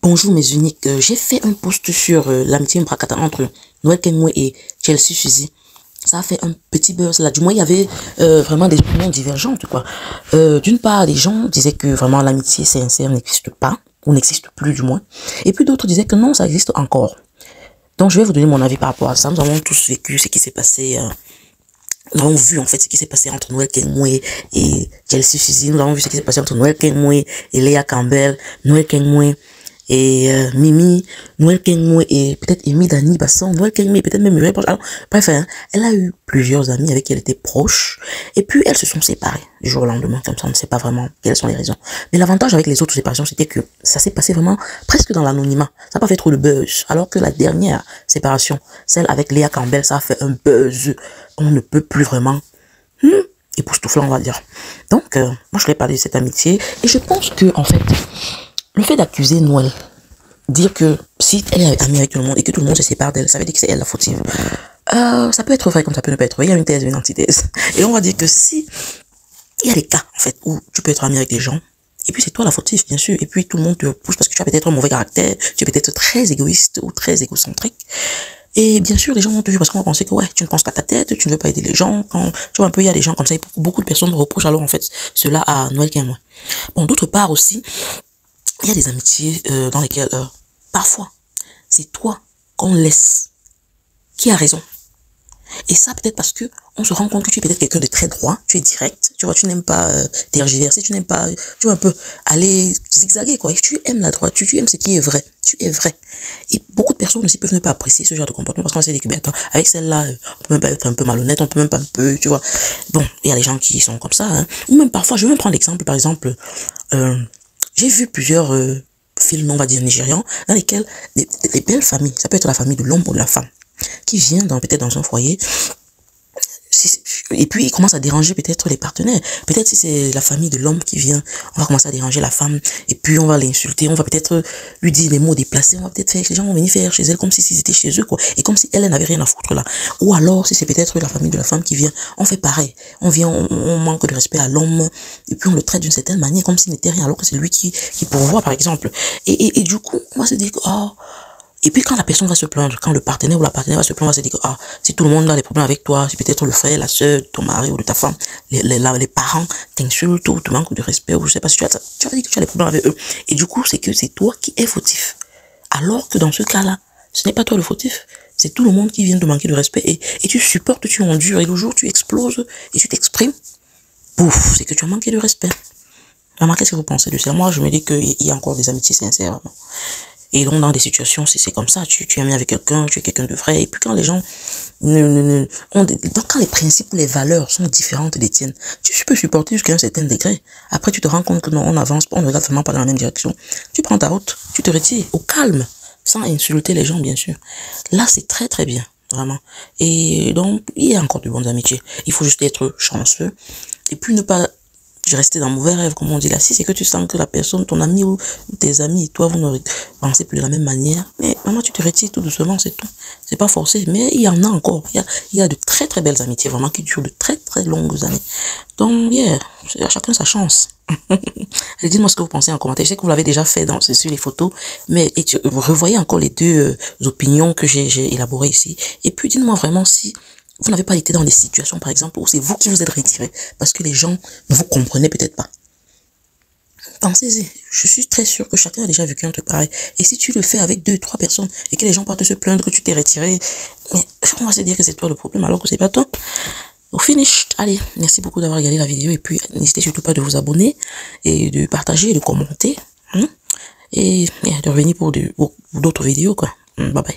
Bonjour mes uniques, j'ai fait un post sur l'amitié Mbrakata entre Noël Kengwe et Chelsea Suzy. Ça a fait un petit buzz là, du moins il y avait vraiment des opinions divergentes quoi. D'une part, les gens disaient que vraiment l'amitié sincère n'existe pas, ou n'existe plus du moins. Et puis d'autres disaient que non, ça existe encore. Donc je vais vous donner mon avis par rapport à ça. Nous avons tous vécu ce qui s'est passé, nous avons vu en fait ce qui s'est passé entre Noël Kengwe et Chelsea Suzy. Nous avons vu ce qui s'est passé entre Noël Kengwe et Leah Campbell, Noël Kengwe et Mimi, Noël Kengwe et peut-être Amy Dani Basson, Noël Kengwe et peut-être même Muriel Poche. Alors, bref, hein, elle a eu plusieurs amis avec qui elle était proche, et puis elles se sont séparées du jour au lendemain, comme ça on ne sait pas vraiment quelles sont les raisons. Mais l'avantage avec les autres séparations, c'était que ça s'est passé vraiment presque dans l'anonymat, ça n'a pas fait trop de buzz, alors que la dernière séparation, celle avec Leah Campbell, ça a fait un buzz, on ne peut plus vraiment époustouflant, on va dire. Donc, moi je voulais parler de cette amitié, et je pense que, en fait, le fait d'accuser Noël, dire que si elle est amie avec tout le monde et que tout le monde se sépare d'elle, ça veut dire que c'est elle la fautive. Ça peut être vrai comme ça peut ne pas être vrai. Il y a une thèse et une antithèse. Et on va dire que si il y a des cas, en fait, où tu peux être ami avec des gens, et puis c'est toi la fautive, bien sûr, et puis tout le monde te pousse parce que tu as peut-être un mauvais caractère, tu es peut-être très égoïste ou très égocentrique. Et bien sûr, les gens vont te juger parce qu'on va penser que ouais, tu ne penses qu'à ta tête, tu ne veux pas aider les gens. Quand, tu vois un peu, il y a des gens comme ça, et beaucoup de personnes reprochent alors en fait cela à Noël Kengwe. Bon, d'autre part aussi, il y a des amitiés dans lesquelles, parfois, c'est toi qu'on laisse qui a raison. Et ça, peut-être parce que on se rend compte que tu es peut-être quelqu'un de très droit, tu es direct, tu vois, tu n'aimes pas tergiverser, tu n'aimes pas, tu vois, un peu aller zigzaguer, quoi. Et tu aimes la droite, tu aimes ce qui est vrai, tu es vrai. Et beaucoup de personnes aussi peuvent ne pas apprécier ce genre de comportement parce qu'on s'est dit que, ben, attends, avec celle-là, on peut même pas être un peu malhonnête, on peut même pas un peu, tu vois. Bon, il y a des gens qui sont comme ça, hein. Ou même parfois, je vais même prendre l'exemple, par exemple, j'ai vu plusieurs films, on va dire, nigérians, dans lesquels les belles familles, ça peut être la famille de l'homme ou de la femme, qui vient peut-être dans un foyer, et puis il commence à déranger peut-être les partenaires. Peut-être si c'est la famille de l'homme qui vient, on va commencer à déranger la femme, et puis on va l'insulter, on va peut-être lui dire des mots déplacés, on va peut-être faire que les gens vont venir faire chez elle comme si c'était chez eux, quoi, et comme si elle n'avait rien à foutre là. Ou alors, si c'est peut-être la famille de la femme qui vient, on fait pareil, on vient, on manque de respect à l'homme, et puis on le traite d'une certaine manière, comme s'il n'était rien, alors que c'est lui qui pourvoit, par exemple. Et du coup, on va se dire que, oh. Et puis quand la personne va se plaindre, quand le partenaire ou la partenaire va se plaindre, on va se dire que ah, si tout le monde a des problèmes avec toi, si peut-être le frère, la sœur, ton mari ou de ta femme, les parents t'insultent ou te manquent de respect, ou je sais pas si tu vas dire que tu as des problèmes avec eux. Et du coup, c'est que c'est toi qui es fautif. Alors que dans ce cas-là, ce n'est pas toi le fautif, c'est tout le monde qui vient te manquer de respect et tu supportes, tu endures, et le jour où tu exploses et tu t'exprimes, pouf, c'est que tu as manqué de respect. Maman, qu'est-ce que vous pensez de ça? Moi, je me dis qu'il y a encore des amitiés sincères, vraiment. Et donc, dans des situations, c'est comme ça, tu es ami avec quelqu'un, tu es quelqu'un de vrai, et puis quand les gens quand les principes ou les valeurs sont différentes des tiennes, tu peux supporter jusqu'à un certain degré. Après, tu te rends compte que non, on avance, on ne regarde vraiment pas dans la même direction. Tu prends ta route, tu te retires, au calme, sans insulter les gens, bien sûr. Là, c'est très très bien, vraiment. Et donc, il y a encore de bonnes amitiés. Il faut juste être chanceux, et puis ne pas rester dans mauvais rêve, comme on dit là. Si c'est que tu sens que la personne, ton ami ou tes amis et toi, vous ne pensez plus de la même manière, mais maman, tu te retires tout doucement, c'est tout. C'est pas forcé, mais il y en a encore. Il y a de très très belles amitiés, vraiment, qui durent de très très longues années. Donc, yeah, à chacun sa chance. Dites-moi ce que vous pensez en commentaire. Je sais que vous l'avez déjà fait sur les photos, mais vous revoyez encore les deux opinions que j'ai élaborées ici. Et puis, dites-moi vraiment si vous n'avez pas été dans des situations, par exemple, où c'est vous qui vous êtes retiré parce que les gens ne vous comprenaient peut-être pas. Pensez-y. Je suis très sûre que chacun a déjà vécu un truc pareil. Et si tu le fais avec 2-3 personnes et que les gens partent se plaindre que tu t'es retiré, mais on va se dire que c'est toi le problème alors que c'est pas toi. Au finish. Allez, merci beaucoup d'avoir regardé la vidéo et puis n'hésitez surtout pas de vous abonner et de partager et de commenter. Et de revenir pour d'autres vidéos, quoi. Bye bye.